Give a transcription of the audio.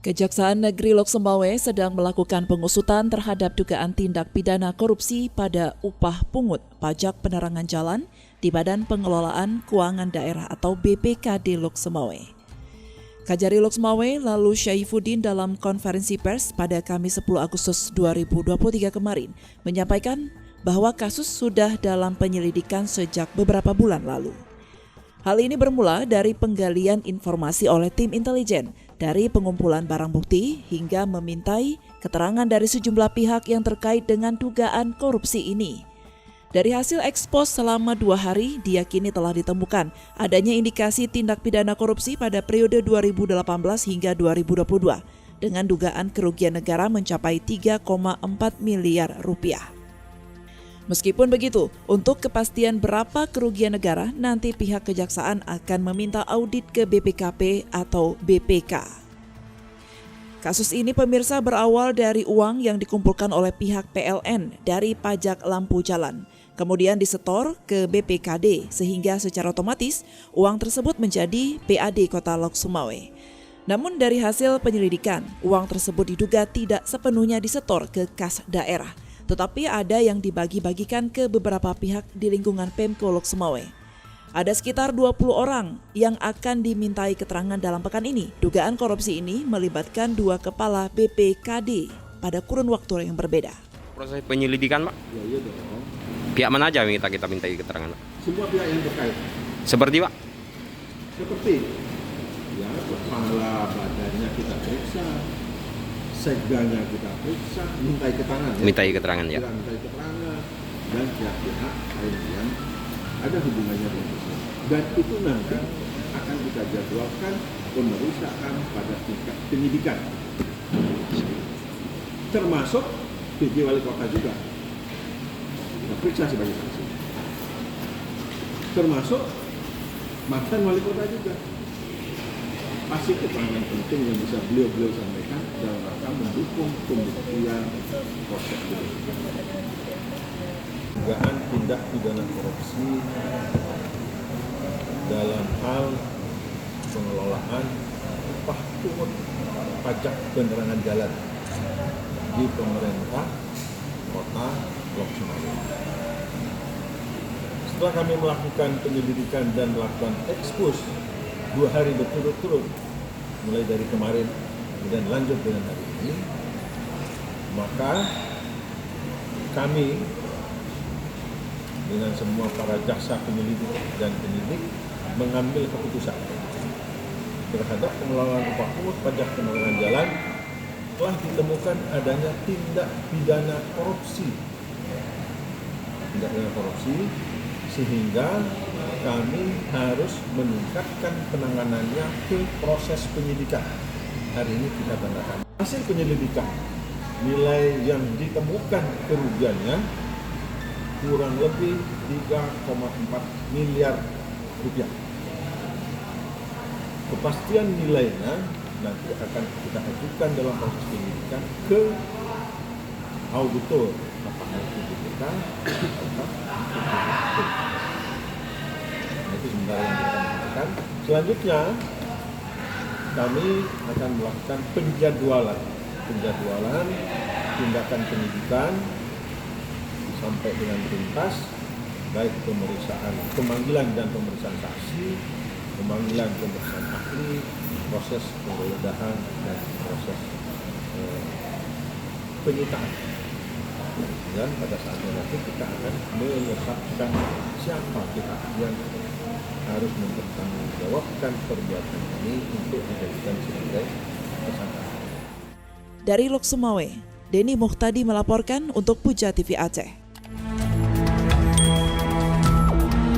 Kejaksaan Negeri Lok Sumawe sedang melakukan pengusutan terhadap dugaan tindak pidana korupsi pada upah pungut pajak penerangan jalan di Badan Pengelolaan Keuangan Daerah atau BPKD Lok Sumawe. Kajari Lok Sumawe lalu Syaifuddin dalam konferensi pers pada Kamis 10 Agustus 2023 kemarin menyampaikan bahwa kasus sudah dalam penyelidikan sejak beberapa bulan lalu. Hal ini bermula dari penggalian informasi oleh tim intelijen, dari pengumpulan barang bukti hingga memintai keterangan dari sejumlah pihak yang terkait dengan dugaan korupsi ini. Dari hasil ekspos selama 2 hari, diyakini telah ditemukan adanya indikasi tindak pidana korupsi pada periode 2018 hingga 2022 dengan dugaan kerugian negara mencapai 3,4 miliar rupiah. Meskipun begitu, untuk kepastian berapa kerugian negara, nanti pihak kejaksaan akan meminta audit ke BPKP atau BPK. Kasus ini pemirsa berawal dari uang yang dikumpulkan oleh pihak PLN dari pajak lampu jalan, kemudian disetor ke BPKD sehingga secara otomatis uang tersebut menjadi PAD Kota Lok Sumawe. Namun dari hasil penyelidikan, uang tersebut diduga tidak sepenuhnya disetor ke kas daerah, tetapi ada yang dibagi-bagikan ke beberapa pihak di lingkungan Pemko Lok Sumawe. Ada sekitar 20 orang yang akan dimintai keterangan dalam pekan ini. Dugaan korupsi ini melibatkan 2 kepala BPKD pada kurun waktu yang berbeda. Proses penyelidikan, Pak? Ya, iya dong. Pihak mana aja yang kita mintai keterangan, Pak? Semua pihak yang terkait. Seperti, Pak? Seperti ya, kepala badannya kita periksa, seganya kita periksa, mintai keterangan. Mintai keterangan, ya. Mintai keterangan dan pihak-pihak lain yang ada hubungannya dengan itu. Dan itu nanti akan kita jadwalkan pemeriksaan pada tingkat penyidikan. Termasuk PJ Wali Kota juga. Kita periksa sebagai saksi. Termasuk mantan Wali Kota juga. Pasti keterangan penting yang bisa beliau sampaikan dalam rangka mendukung pembuktian proses penyidikan. Dugaan tindak pidana korupsi dalam hal pengelolaan upah pungut pajak penerangan jalan di pemerintah Kota Lok Sumawe. Setelah kami melakukan penyelidikan dan melakukan ekspos 2 hari berturut-turut, mulai dari kemarin dan lanjut dengan hari ini, maka kami dengan semua para jaksa penyelidik dan penyidik mengambil keputusan terhadap pengelolaan upah pungut pajak penerangan jalan telah ditemukan adanya tindak pidana korupsi. Tindak pidana korupsi sehingga kami harus meningkatkan penanganannya ke proses penyidikan. Hari ini kita tandakan hasil penyelidikan, nilai yang ditemukan kerugiannya kurang lebih 3,4 miliar rupiah. Kepastian nilainya nanti akan kita ajukan dalam proses penyidikan ke auditor, apakah itu BPK atau itu sementara yang kita lakukan. Selanjutnya kami akan melakukan penjadwalan tindakan penyidikan sampai dengan tuntas, baik pemanggilan dan pemeriksaan saksi, pemanggilan pemeriksaan ahli, proses penggeledahan dan proses penyitaan. Dan pada saatnya nanti kita akan menetapkan siapa pihak yang harus mempertanggungjawabkan perbuatan ini untuk dijadikan sebagai tersangka. Dari Lok Sumawe, Denny Muhtadi melaporkan untuk Puja TV Aceh.